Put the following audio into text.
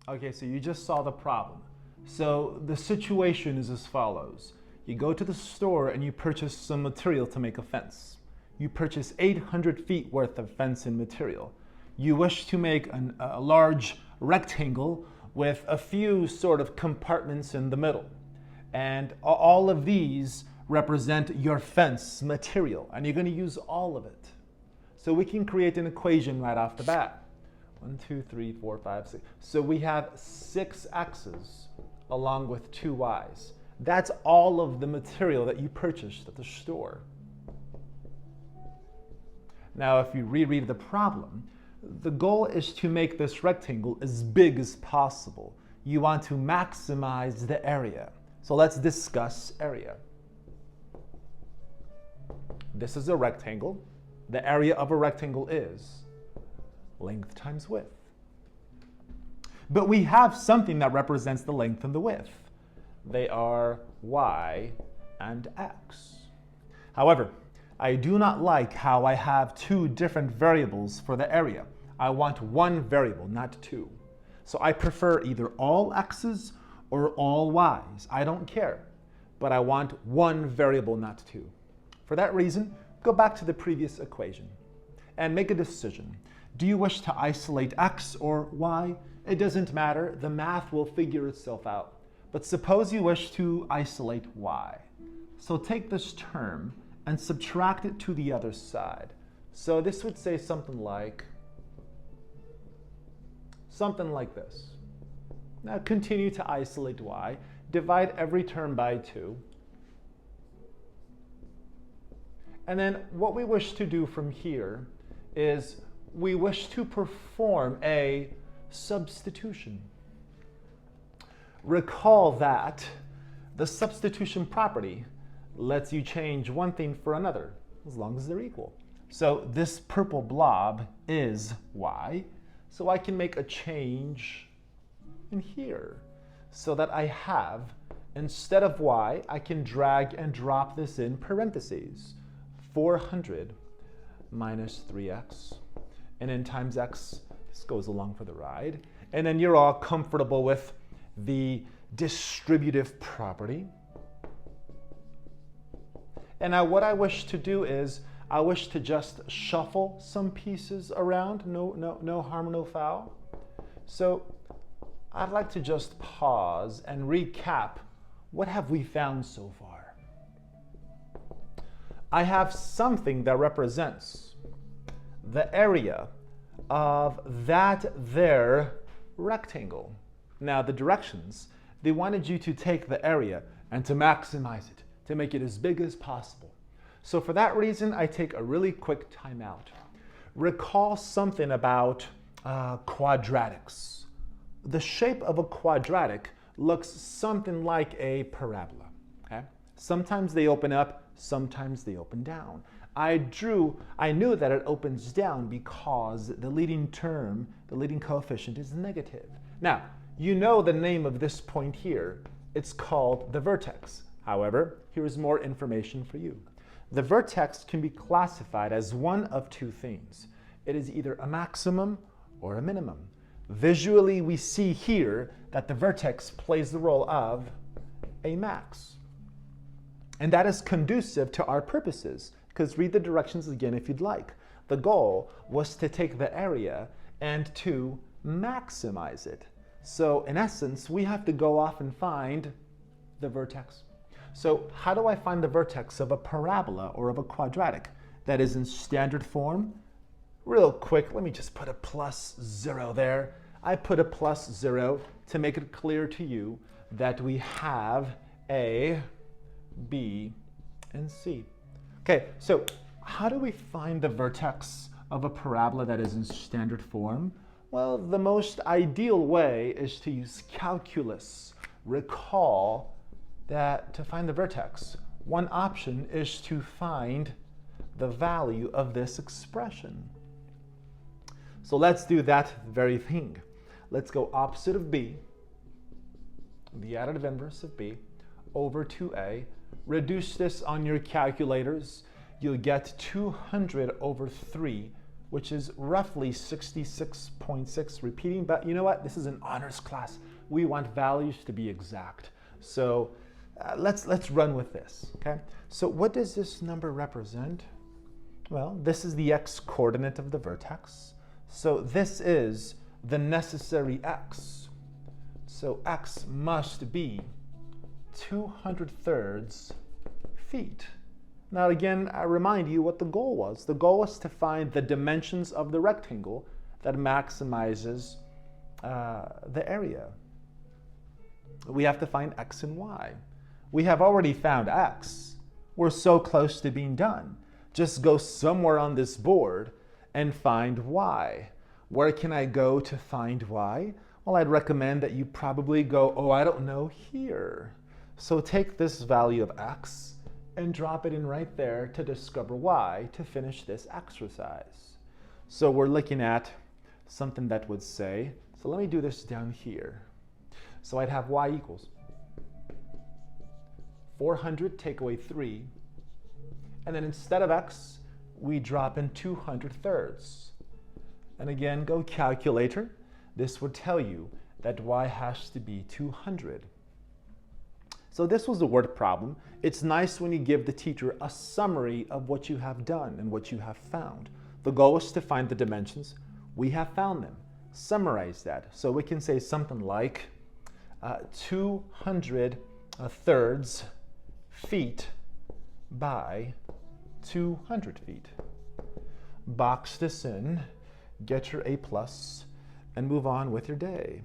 Okay, so you just saw the problem. So the situation is as follows. You go to the store and you purchase some material to make a fence. You purchase 800 feet worth of fencing material. You wish to make a large rectangle with a few sort of compartments in the middle. And all of these represent your fence material, and you're going to use all of it. So we can create an equation right off the bat. 1, 2, 3, 4, 5, 6. So we have 6 x's along with 2 y's. That's all of the material that you purchased at the store. Now, if you reread the problem, the goal is to make this rectangle as big as possible. You want to maximize the area. So let's discuss area. This is a rectangle. The area of a rectangle is length times width. But we have something that represents the length and the width. They are y and x. However, I do not like how I have 2 different variables for the area. I want 1 variable, not 2. So I prefer either all x's or all y's. I don't care, but I want 1 variable, not 2. For that reason, go back to the previous equation and make a decision. Do you wish to isolate x or y? It doesn't matter. The math will figure itself out. But suppose you wish to isolate y. So take this term and subtract it to the other side. So this would say something like this. Now continue to isolate y. Divide every term by 2. And then what we wish to do from here is we wish to perform a substitution. Recall that the substitution property lets you change one thing for another as long as they're equal. So this purple blob is y, so I can make a change in here so that I have, instead of y, I can drag and drop this in parentheses. 400 minus 3x, and then times x. This goes along for the ride. And then you're all comfortable with the distributive property. And now what I wish to do is I wish to just shuffle some pieces around. No harm, no foul. So I'd like to just pause and recap what have we found so far. I have something that represents the area of that there rectangle. Now the directions, they wanted you to take the area and to maximize it, to make it as big as possible. So for that reason, I take a really quick timeout. Recall something about quadratics. The shape of a quadratic looks something like a parabola. Okay? Sometimes they open up, sometimes they open down. I knew that it opens down because the leading term, the leading coefficient is negative. Now, you know the name of this point here. It's called the vertex. However, here's more information for you. The vertex can be classified as one of 2 things. It is either a maximum or a minimum. Visually, we see here that the vertex plays the role of a max. And that is conducive to our purposes, because read the directions again if you'd like. The goal was to take the area and to maximize it. So in essence, we have to go off and find the vertex. So how do I find the vertex of a parabola or of a quadratic that is in standard form? Real quick, let me just put a +0 there. I put a +0 to make it clear to you that we have A, B, and C. Okay, so how do we find the vertex of a parabola that is in standard form? Well, the most ideal way is to use calculus. Recall that to find the vertex, one option is to find the value of this expression. So let's do that very thing. Let's go opposite of b, the additive inverse of b, over 2a. Reduce this on your calculators. You'll get 200 over 3, which is roughly 66.6 repeating, but you know what? This is an honors class. We want values to be exact. So let's run with this, okay? So what does this number represent? Well, this is the x coordinate of the vertex. So this is the necessary x. So x must be 200 feet. Now again, I remind you what the goal was. The goal was to find the dimensions of the rectangle that maximizes the area. We have to find x and y. We have already found x. We're so close to being done. Just go somewhere on this board and find y. Where can I go to find y? Well, I'd recommend that you probably go, oh, I don't know, here. So take this value of x and drop it in right there to discover y to finish this exercise. So we're looking at something that would say, so let me do this down here. So I'd have y equals 400 take away 3, and then instead of x, we drop in 200 And again, go calculator. This would tell you that y has to be 200. So this was a word problem. It's nice when you give the teacher a summary of what you have done and what you have found. The goal is to find the dimensions. We have found them. Summarize that. So we can say something like 200 thirds feet by 200 feet. Box this in, get your A+, and move on with your day.